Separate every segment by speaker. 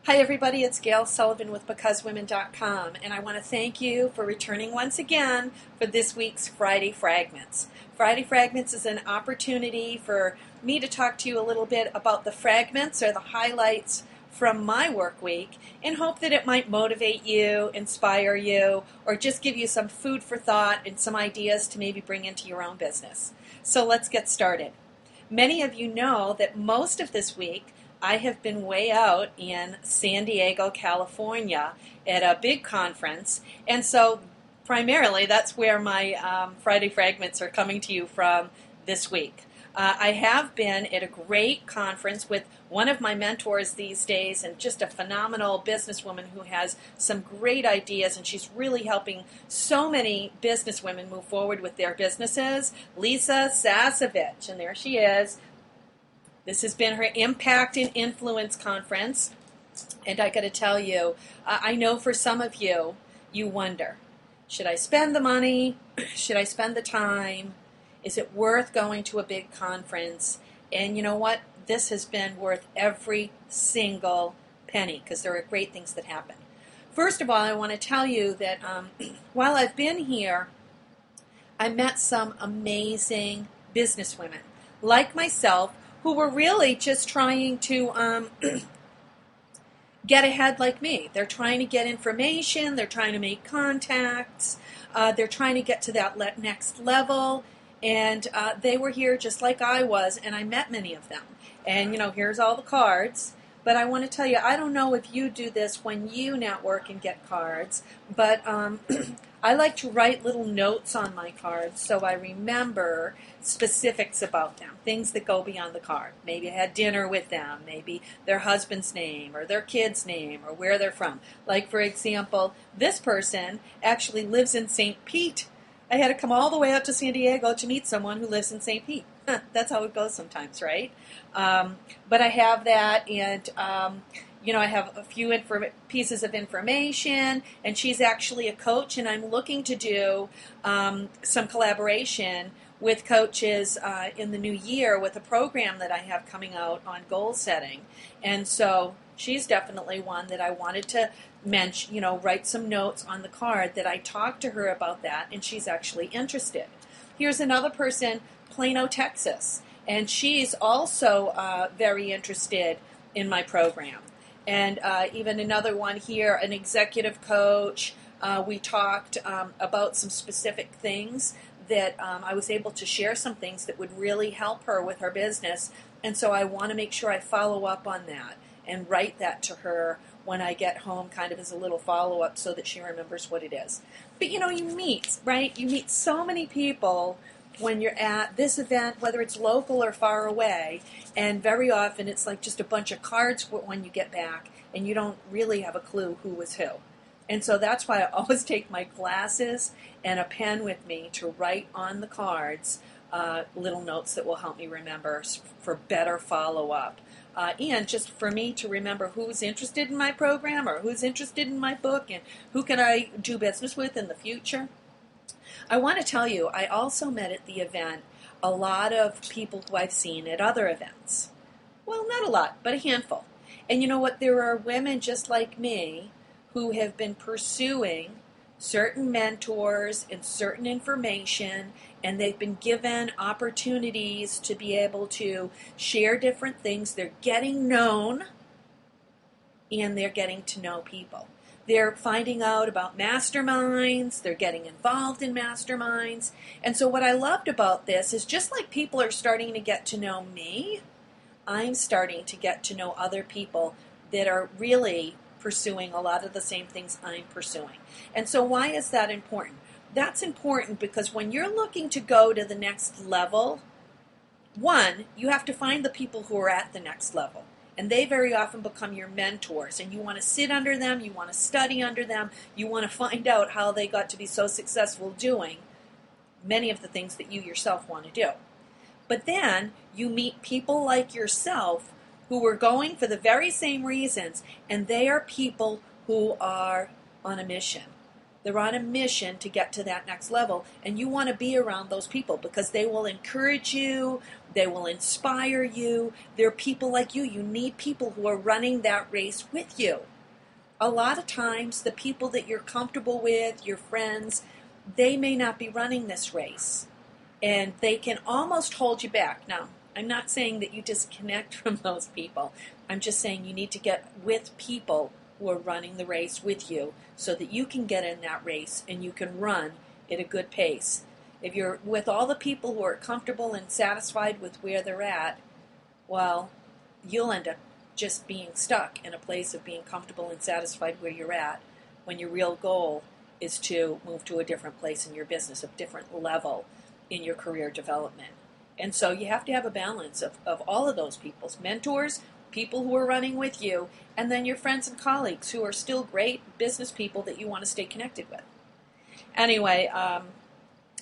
Speaker 1: Hi everybody, it's Gail Sullivan with BecauseWomen.com, and I want to thank you for returning once again for this week's Friday Fragments. Friday Fragments is an opportunity for me to talk to you a little bit about the fragments or the highlights from my work week and hope that it might motivate you, inspire you, or just give you some food for thought and some ideas to maybe bring into your own business. So let's get started. Many of you know that most of this week I have been way out in San Diego, California at a big conference, and so primarily that's where my Friday Fragments are coming to you from this week. I have been at a great conference with one of my mentors these days and just a phenomenal businesswoman who has some great ideas, and she's really helping so many businesswomen move forward with their businesses. Lisa Sasevich, and there she is. This has been her Impact and Influence Conference, and I got to tell you, I know for some of you, you wonder, should I spend the money? Should I spend the time? Is it worth going to a big conference? And you know what? This has been worth every single penny because there are great things that happen. First of all, I want to tell you that while I've been here, I met some amazing businesswomen like myself who were really just trying to get ahead like me. They're trying to get information, they're trying to make contacts, they're trying to get to that next level, and they were here just like I was, and I met many of them. And, you know, here's all the cards. But I want to tell you, I don't know if you do this when you network and get cards, but I like to write little notes on my cards so I remember specifics about them, things that go beyond the card. Maybe I had dinner with them, maybe their husband's name or their kid's name or where they're from. Like, for example, this person actually lives in St. Pete. I had to come all the way out to San Diego to meet someone who lives in St. Pete. That's how it goes sometimes, right? But I have that, and I have a few pieces of information, and she's actually a coach, and I'm looking to do some collaboration with coaches in the new year with a program that I have coming out on goal setting. And so she's definitely one that I wanted to mention, write some notes on the card that I talked to her about that, and she's actually interested. Here's another person, Plano, Texas, and she's also very interested in my program. And even another one here, an executive coach. We talked about some specific things that I was able to share some things that would really help her with her business. And so I want to make sure I follow up on that and write that to her when I get home, kind of as a little follow-up so that she remembers what it is. But you meet, right? You meet so many people when you're at this event, whether it's local or far away, and very often it's like just a bunch of cards when you get back, and you don't really have a clue who was who. And so that's why I always take my glasses and a pen with me to write on the cards little notes that will help me remember for better follow-up. And just for me to remember who's interested in my program or who's interested in my book and who can I do business with in the future. I want to tell you, I also met at the event a lot of people who I've seen at other events. Well, not a lot, but a handful. And you know what? There are women just like me who have been pursuing certain mentors and certain information, and they've been given opportunities to be able to share different things. They're getting known, and they're getting to know people. They're finding out about masterminds. They're getting involved in masterminds. And so what I loved about this is just like people are starting to get to know me, I'm starting to get to know other people that are really pursuing a lot of the same things I'm pursuing. And so why is that important? That's important because when you're looking to go to the next level, one, you have to find the people who are at the next level. And they very often become your mentors. And you want to sit under them, you want to study under them, you want to find out how they got to be so successful doing many of the things that you yourself want to do. But then you meet people like yourself who are going for the very same reasons, and they are people who are on a mission. They're on a mission to get to that next level, and you want to be around those people because they will encourage you, they will inspire you. They're people like you. You need people who are running that race with you. A lot of times, the people that you're comfortable with, your friends, they may not be running this race, and they can almost hold you back. Now, I'm not saying that you disconnect from those people. I'm just saying you need to get with people who are running the race with you so that you can get in that race and you can run at a good pace. If you're with all the people who are comfortable and satisfied with where they're at, well, you'll end up just being stuck in a place of being comfortable and satisfied where you're at when your real goal is to move to a different place in your business, a different level in your career development. And so you have to have a balance of all of those people's mentors, people who are running with you, and then your friends and colleagues who are still great business people that you want to stay connected with. Anyway,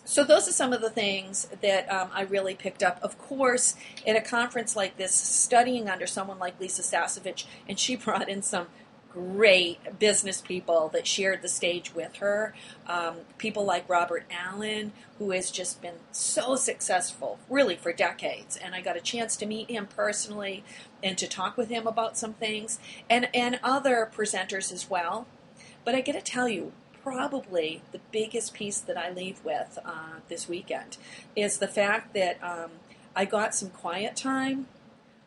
Speaker 1: so those are some of the things that I really picked up. Of course, at a conference like this, studying under someone like Lisa Sasevich, and she brought in some great business people that shared the stage with her. People like Robert Allen, who has just been so successful, really for decades. And I got a chance to meet him personally and to talk with him about some things, and other presenters as well. But I got to tell you, probably the biggest piece that I leave with this weekend is the fact that I got some quiet time,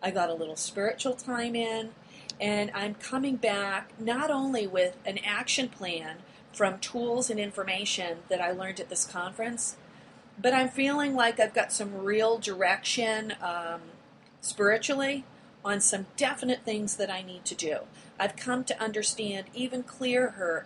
Speaker 1: I got a little spiritual time in, and I'm coming back not only with an action plan from tools and information that I learned at this conference, but I'm feeling like I've got some real direction spiritually on some definite things that I need to do. I've come to understand even clearer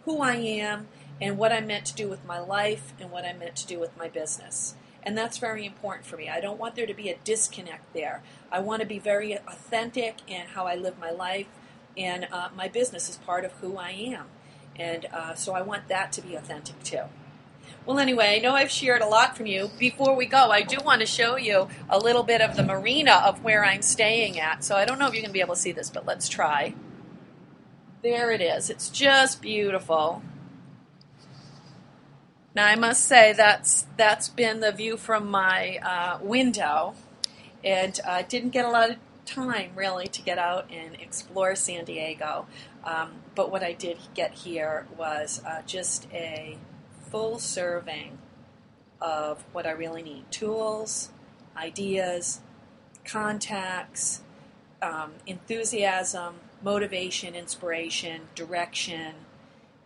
Speaker 1: who I am and what I'm meant to do with my life and what I'm meant to do with my business. And that's very important for me. I don't want there to be a disconnect there. I want to be very authentic in how I live my life, and my business is part of who I am. And so I want that to be authentic too. Well, anyway, I know I've shared a lot from you. Before we go, I do want to show you a little bit of the marina of where I'm staying at. So I don't know if you're going to be able to see this, but let's try. There it is. It's just beautiful. Now, I must say that's been the view from my window, and I didn't get a lot of time, really, to get out and explore San Diego. But what I did get here was just a full serving of what I really need. Tools, ideas, contacts, enthusiasm, motivation, inspiration, direction,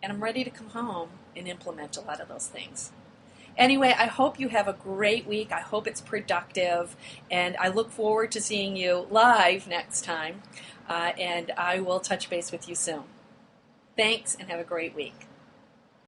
Speaker 1: and I'm ready to come home and implement a lot of those things. Anyway, I hope you have a great week. I hope it's productive, and I look forward to seeing you live next time, and I will touch base with you soon. Thanks, and have a great week.